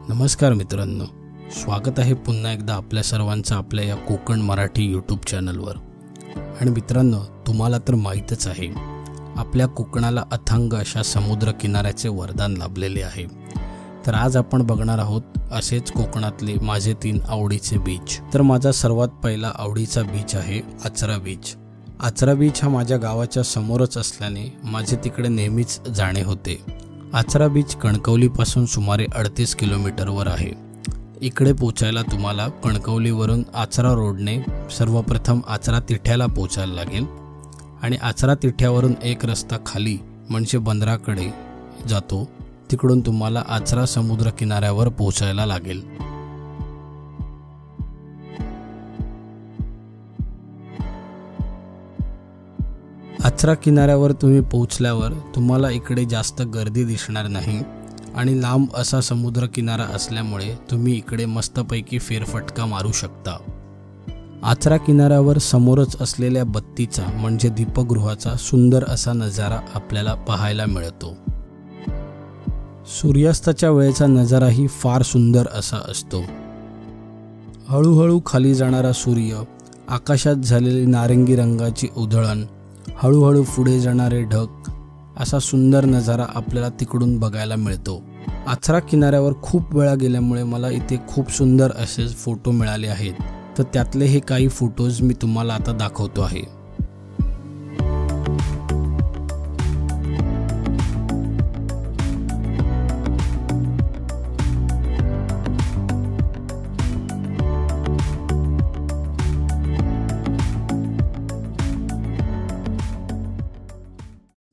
नमस्कार मित्रांनो, स्वागत आहे पुन्हा एकदा आपल्या सर्वांचं आपल्या या कोकण मराठी यूट्यूब चॅनलवर। आणि मित्रांनो, तुम्हाला तर माहीतच आहे आपल्या कोकणाला अथांग अशा समुद्र किनाऱ्याचे वरदान लाभलेले आहे। तर आज आपण बघणार आहोत असेच कोकणातले माझे 3 आवडीचे बीच। तर माझा सर्वात पहिला आवडीचा बीच आहे आचरा बीच। आचरा बीच हा माझ्या गावाच्या समोरच असल्याने माझे तिकडे नेहमीच जाणे होते। आचरा बीच कणकवलीपासून सुमारे 38 किलोमीटरवर आहे। इकडे पोचायला तुम्हाला कणकवलीवरून आचरा रोडने सर्वप्रथम आचरा तिठ्याला पोचायला लागेल आणि आचरा तिठ्यावरून एक रस्ता खाली म्हणजे बंदराकडे जातो, तिकडून तुम्हाला आचरा समुद्र किनाऱ्यावर पोचायला लागेल। आचरा किनाऱ्यावर तुम्ही पोहोचल्यावर तुम्हाला इकडे जास्त गर्दी दिसणार नाही आणि लांब असा समुद्र किनारा असल्यामुळे तुम्ही इकडे मस्तपैकी फेरफटका मारू शकता। आचरा किनाऱ्यावर समोरच असलेल्या बत्तीचा म्हणजे दीपगृहाचा सुंदर असा नजारा आपल्याला पाहायला मिळतो। सूर्यास्ताच्या वेळेचा नजाराही फार सुंदर असा असतो। हळूहळू खाली जाणारा सूर्य, आकाशात झालेली नारंगी रंगाची उधळण, हळूहळू पुढे जाणारे ढग, असा सुंदर नजारा आपल्याला तिकडून बघायला मिळतो। आचरा किनाऱ्यावर खूप वेळा गेल्यामुळे मला इथे खूप सुंदर असे फोटो मिळाले आहेत, तर त्यातले हे काही फोटोज मी तुम्हाला आता दाखवतो आहे।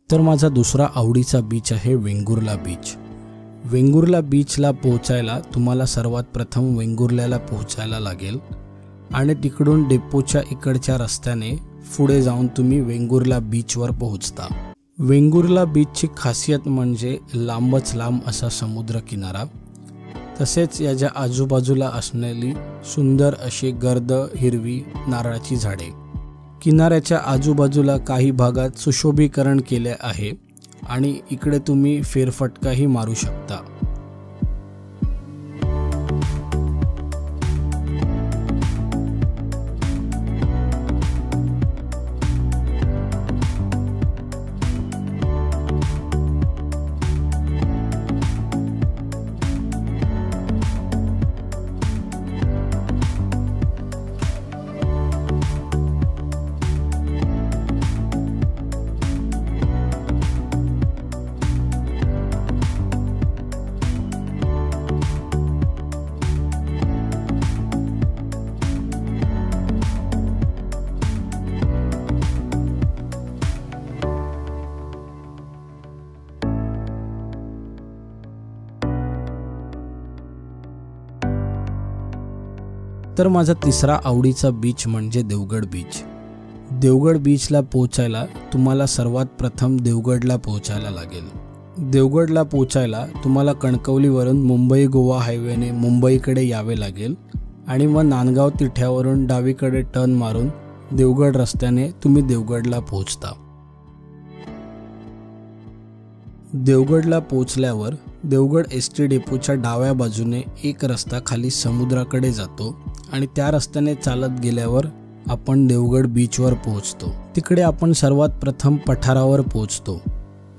तर माझा दुसरा आवडीचा बीच आहे वेंगुर्ला बीच। वेंगुर्ला बीचला पोहोचायला तुम्हाला सर्वात प्रथम वेंगुर्ल्याला पोहोचायला लागेल आणि तिकडून डेपोच्या इकडच्या रस्त्याने पुढे जाऊन तुम्ही वेंगुर्ला बीचवर पोहोचता। वेंगुर्ला बीचची खासियत म्हणजे लांबच लांब असा समुद्र किनारा, तसेच याच्या आजूबाजूला असलेली सुंदर अशी गर्द हिरवी नारळाची झाडे। किनाऱ्याच्या आजूबाजूला काही भागात सुशोभीकरण केले आहे आणि इकडे तुम्ही फेरफटकाही मारू शकता। तर माझा तिसरा आवडीचा बीच म्हणजे देवगड बीच। देवगड बीचला पोहोचायला तुम्हाला सर्वात प्रथम देवगडला पोहोचायला लागेल। देवगडला पोहोचायला तुम्हाला कणकवलीवरून मुंबई गोवा हायवेने मुंबईकडे यावे लागेल आणि मग नांदगाव तिठ्यावरून डावीकडे टर्न मारून देवगड रस्त्याने तुम्ही देवगडला पोहोचता। देवगडला पोहोचल्यावर देवगड एसटी डेपोच्या डाव्या बाजूने एक रस्ता खाली समुद्राकडे जातो आणि त्या रस्त्याने चालत गेल्यावर आपण देवगड बीचवर पोहोचतो। तिकडे आपण सर्वात प्रथम पठारावर पोहोचतो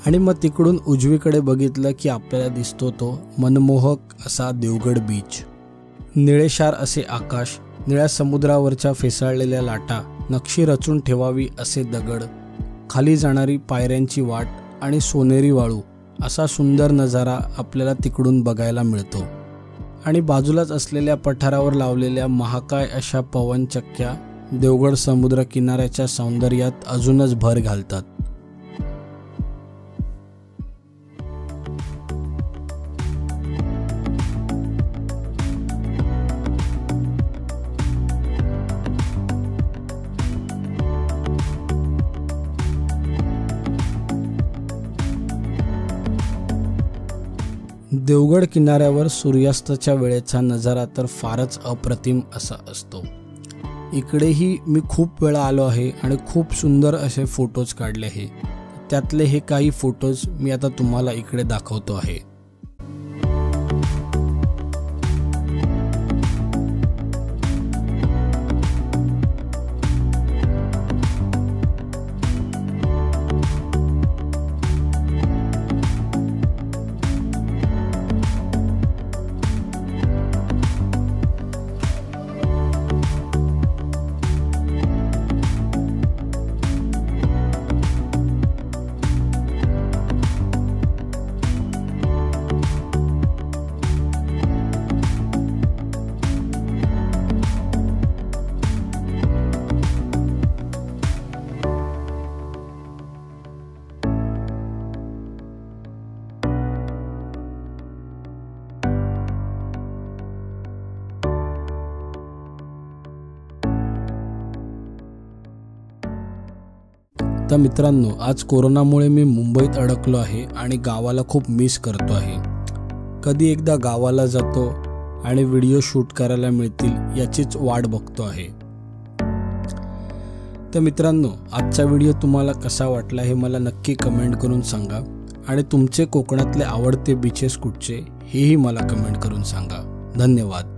आणि मग तिकडून उजवीकडे बघितलं की आपल्याला दिसतो तो मनमोहक असा देवगड बीच। निळेशार असे आकाश, निळ्या समुद्रावरच्या फेसाळलेल्या लाटा, नक्षी रचून ठेवावी असे दगड, खाली जाणारी पायऱ्यांची वाट आणि सोनेरी वाळू, असा सुंदर नजारा आपल्याला तिकडून बघायला मिळतो। आणि बाजूलाच असलेल्या पठारावर लावलेल्या महाकाय अशा पवनचक्क्या देवगड समुद्र किनाऱ्याच्या सौंदर्यात अजूनच भर घालतात। देवगड किनाऱ्यावर सूर्यास्ताच्या वेळेचा नजारा तर फारच अप्रतिम असा असतो। इकडेही मी खूप वेळा आलो आहे आणि खूप सुंदर असे फोटोज काढले आहे। त्यातले हे काही फोटोज मी आता तुम्हाला इकडे दाखवतो आहे। आता मित्रांनो, आज कोरोनामुळे मी मुंबईत अडकलो आहे आणि गावाला खूप मिस करतो आहे. कधी एकदा गावाला जातो आणि व्हिडिओ शूट करायला मिळतील याचीच वाट बघतो आहे. तर मित्रांनो, आजचा व्हिडिओ तुम्हाला कसा वाटला हे मला नक्की कमेंट करून सांगा आणि तुमचे कोकणातले आवडते बीचेस कुठचे हेही मला कमेंट करून सांगा. धन्यवाद.